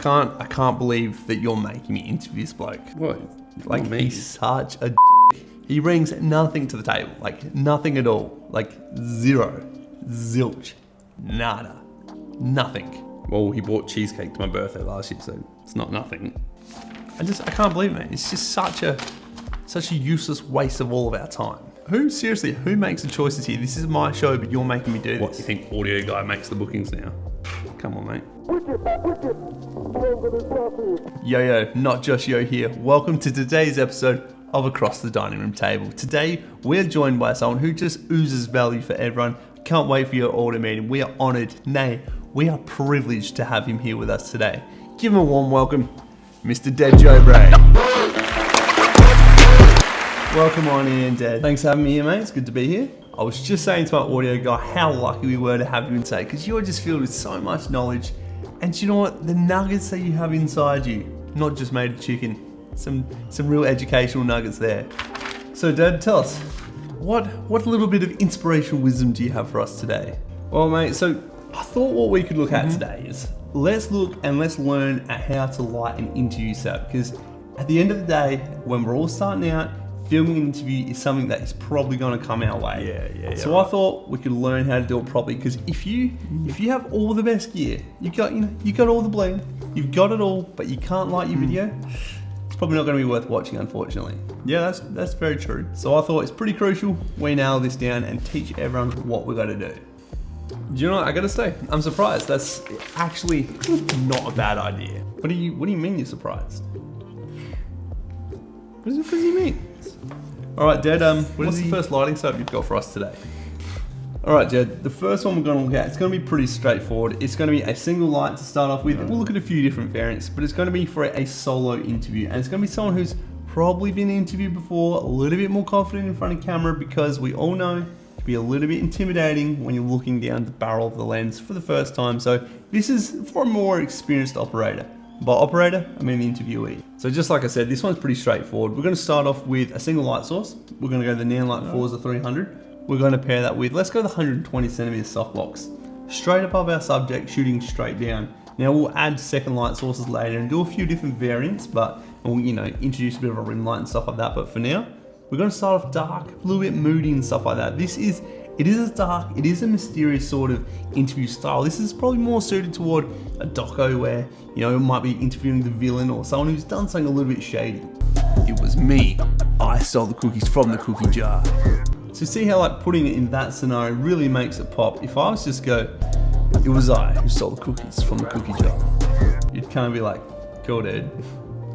I can't believe that you're making me interview this bloke. What? Like, he's such a he brings nothing to the table. Like, nothing at all. Like, zero. Zilch. Nada. Nothing. Well, he bought cheesecake to my birthday last year, so it's not nothing. I can't believe it, man. It's just such a useless waste of all of our time. Who makes the choices here? This is my show, but you're making me do this. What, you think audio guy makes the bookings now? Come on, mate. Yo, not just yo here. Welcome to today's episode of Across the Dining Room Table. Today, we're joined by someone who just oozes value for everyone. Can't wait for your order meeting. We are honoured, nay, we are privileged to have him here with us today. Give him a warm welcome, Mr. Dead Joe Bray. Welcome on in, Dad. Thanks for having me here, mate. It's good to be here. I was just saying to our audio guy how lucky we were to have you in today, because you're just filled with so much knowledge. And do you know what? The nuggets that you have inside you, not just made of chicken, some real educational nuggets there. So, Dad, tell us, what little bit of inspirational wisdom do you have for us today? Well, mate, so I thought what we could look at today is let's look and let's learn at how to light an interview set, because at the end of the day, when we're all starting out, filming an interview is something that is probably going to come our way. Yeah. So right. I thought we could learn how to do it properly, because if you have all the best gear, you got all the bling, you've got it all, but you can't light your video, it's probably not going to be worth watching, unfortunately. Yeah, that's very true. So I thought it's pretty crucial we nail this down and teach everyone what we're going to do. Do you know what? I got to say, I'm surprised. That's actually not a bad idea. What do you mean you're surprised? What does he mean? All right, Dad, what's the first lighting setup you've got for us today? All right, Jed, the first one we're going to look at, it's going to be pretty straightforward. It's going to be a single light to start off with. We'll look at a few different variants, but it's going to be for a solo interview. And it's going to be someone who's probably been interviewed before, a little bit more confident in front of camera, because we all know it can be a little bit intimidating when you're looking down the barrel of the lens for the first time. So this is for a more experienced operator. By operator, I mean the interviewee. So just like I said, this one's pretty straightforward. We're going to start off with a single light source. We're going to go the Neon Light 4s, 300. We're going to pair that with, let's go the 120 centimeter softbox. Straight above our subject, shooting straight down. Now we'll add second light sources later and do a few different variants, but we'll introduce a bit of a rim light and stuff like that. But for now, we're going to start off dark, a little bit moody and stuff like that. It is a dark, it is a mysterious sort of interview style. This is probably more suited toward a doco where, it might be interviewing the villain or someone who's done something a little bit shady. It was me. I stole the cookies from the cookie jar. So see how putting it in that scenario really makes it pop. If I was just go, it was I who stole the cookies from the cookie jar, you'd kind of be like, cool, dude.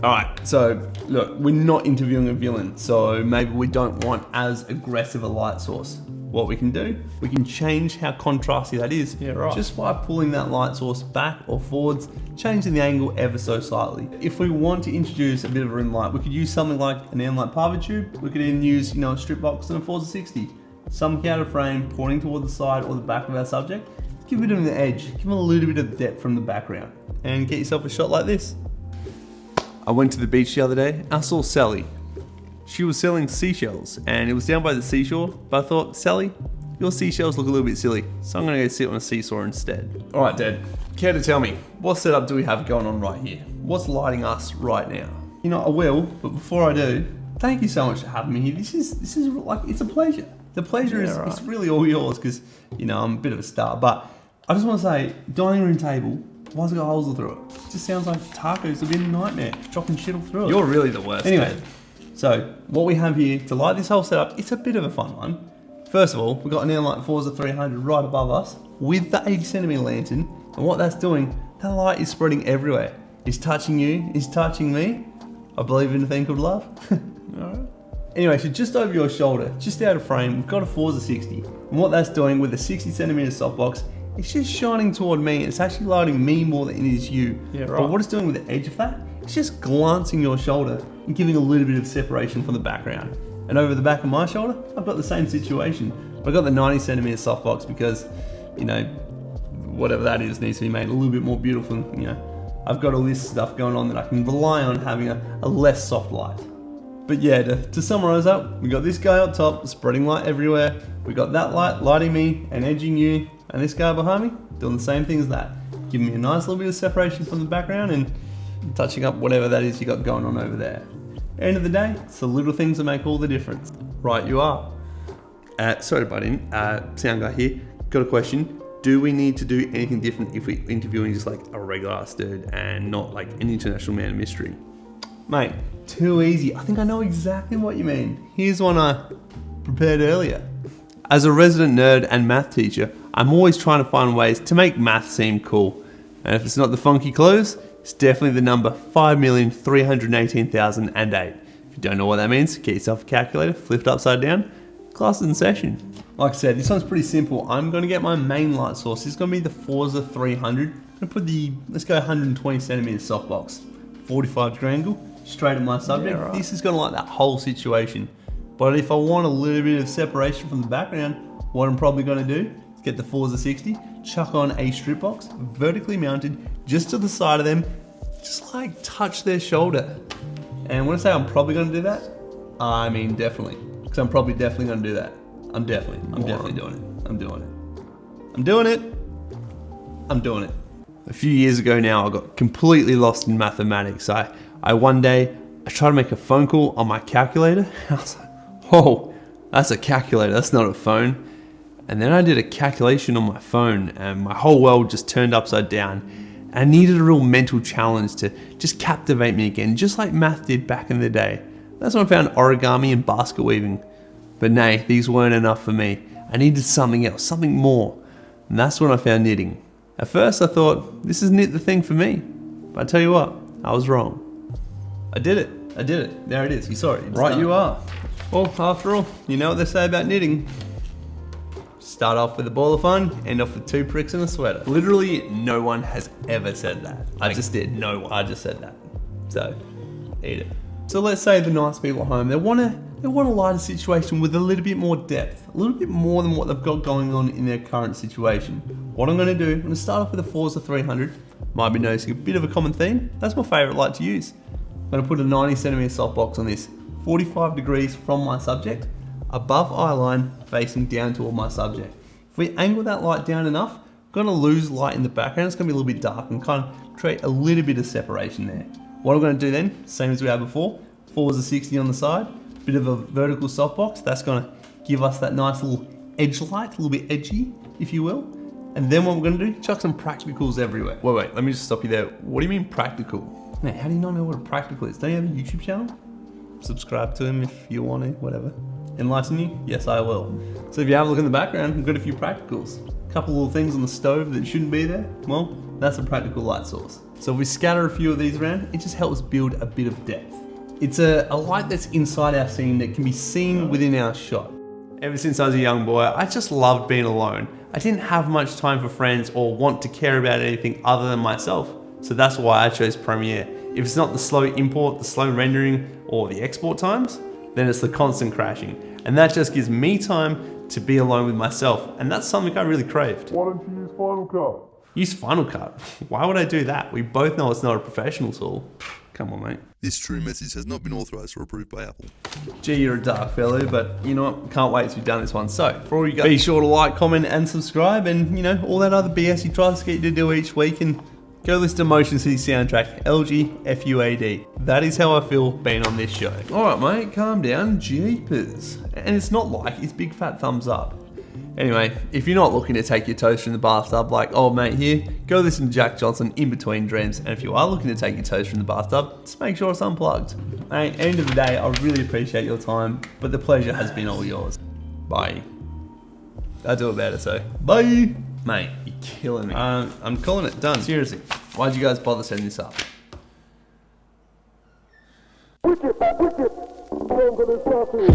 All right, so look, we're not interviewing a villain, so maybe we don't want as aggressive a light source. What we can do, we can change how contrasty that is, just by pulling that light source back or forwards, changing the angle ever so slightly. If we want to introduce a bit of a rim light, we could use something like a neon light parva tube. We could even use, a strip box and a 4-60. Some out of frame, pointing toward the side or the back of our subject. Give it an edge, give them a little bit of depth from the background, and get yourself a shot like this. I went to the beach the other day, I saw Sally. She was selling seashells, and it was down by the seashore, but I thought, Sally, your seashells look a little bit silly, so I'm going to go sit on a seesaw instead. All right, Dad, care to tell me, what setup do we have going on right here? What's lighting us right now? I will, but before I do, thank you so much for having me here. This is like, it's a pleasure. The pleasure is it's really all yours, because, I'm a bit of a star, but I just want to say, dining room table, why's it got holes all through it? It just sounds like tacos have been a nightmare, dropping shit all through it. You're really the worst. Anyway. Dad. So what we have here to light this whole setup, it's a bit of a fun one. First of all, we've got a Neon Light 4s 300 right above us with the 80 centimeter lantern. And what that's doing, that light is spreading everywhere. It's touching you, it's touching me. I believe in a thing called love. Alright. Anyway, so just over your shoulder, just out of frame, we've got a 4s 60. And what that's doing with a 60 centimeter softbox, it's just shining toward me. It's actually lighting me more than it is you. But what it's doing with the edge of that, it's just glancing your shoulder and giving a little bit of separation from the background. And over the back of my shoulder, I've got the same situation. I've got the 90 centimeter softbox because, whatever that is needs to be made a little bit more beautiful. I've got all this stuff going on that I can rely on having a less soft light. But yeah, to summarize up, we got this guy up top, spreading light everywhere. We got that light lighting me and edging you, and this guy behind me doing the same thing as that. giving me a nice little bit of separation from the background and touching up whatever that is you got going on over there. End of the day, it's the little things that make all the difference. Right, you are. Sorry to butt in, sound guy here. Got a question. Do we need to do anything different if we're interviewing just like a regular ass dude and not like an international man of mystery? Mate, too easy. I think I know exactly what you mean. Here's one I prepared earlier. As a resident nerd and math teacher, I'm always trying to find ways to make math seem cool. And if it's not the funky clothes, it's definitely the number 5,318,008. If you don't know what that means, get yourself a calculator, flip it upside down, class is in session. Like I said, this one's pretty simple. I'm going to get my main light source. This is going to be the Forza 300. I'm going to put the, let's go 120 centimeter softbox, 45 degree angle, straight at my subject. Yeah, right. This is going to light that whole situation. But if I want a little bit of separation from the background, what I'm probably going to do is get the Forza 60, chuck on a strip box, vertically mounted, just to the side of them, just like touch their shoulder. And when I say I'm probably going to do that, I mean definitely. Because I'm probably definitely going to do that. I'm definitely doing it. I'm doing it. I'm doing it. I'm doing it. A few years ago now, I got completely lost in mathematics. I one day, I tried to make a phone call on my calculator. I was like, oh, that's a calculator, that's not a phone. And then I did a calculation on my phone and my whole world just turned upside down. And I needed a real mental challenge to just captivate me again, just like math did back in the day. That's when I found origami and basket weaving. But nay, these weren't enough for me. I needed something else, something more. And that's when I found knitting. At first I thought, this is knit the thing for me. But I tell you what, I was wrong. I did it. There it is, you saw it. Right, done. You are. Well, after all, you know what they say about knitting. Start off with a ball of fun, end off with 2 pricks and a sweater. Literally no one has ever said that. I just did. No one. I just said that. So, eat it. So let's say the nice people at home, they want to light a situation with a little bit more depth, a little bit more than what they've got going on in their current situation. What I'm going to do, I'm going to start off with a Forza 300. Might be noticing a bit of a common theme. That's my favorite light to use. I'm going to put a 90 centimeter softbox on this, 45 degrees from my subject, above eye line, facing down toward my subject. If we angle that light down enough, we're going to lose light in the background. It's going to be a little bit dark and kind of create a little bit of separation there. What I'm going to do then, same as we had before, Forza 60 on the side, bit of a vertical softbox. That's going to give us that nice little edge light, a little bit edgy, if you will. And then what we're going to do, chuck some practicals everywhere. Wait, let me just stop you there. What do you mean practical? Man, how do you not know what a practical is? Don't you have a YouTube channel? Subscribe to him if you want to, whatever. Enlighten you? Yes, I will. So if you have a look in the background, we've got a few practicals. A couple little things on the stove that shouldn't be there. Well, that's a practical light source. So if we scatter a few of these around, it just helps build a bit of depth. It's a light that's inside our scene that can be seen within our shot. Ever since I was a young boy, I just loved being alone. I didn't have much time for friends or want to care about anything other than myself. So that's why I chose Premiere. If it's not the slow import, the slow rendering, or the export times, then it's the constant crashing. And that just gives me time to be alone with myself. And that's something I really craved. Why don't you use Final Cut? Use Final Cut? Why would I do that? We both know it's not a professional tool. Come on, mate. This true message has not been authorized or approved by Apple. Gee, you're a dark fellow, but you know what? Can't wait till you've done this one. So, for all you guys, be sure to like, comment, and subscribe, and you know, all that other BS he tries to get you to do each week, and go listen to Motion City Soundtrack, LG FUAD. That is how I feel being on this show. Alright, mate, calm down. Jeepers. And it's not like, it's big fat thumbs up. Anyway, if you're not looking to take your toaster in the bathtub like old mate here, go listen to Jack Johnson In Between Dreams. And if you are looking to take your toaster in the bathtub, just make sure it's unplugged. Mate, end of the day, I really appreciate your time, but the pleasure has been all yours. Bye. I do it better, so bye. Mate, you're killing me. I'm calling it done. Seriously, why'd you guys bother setting this up? Wicked, I'm gonna stop you.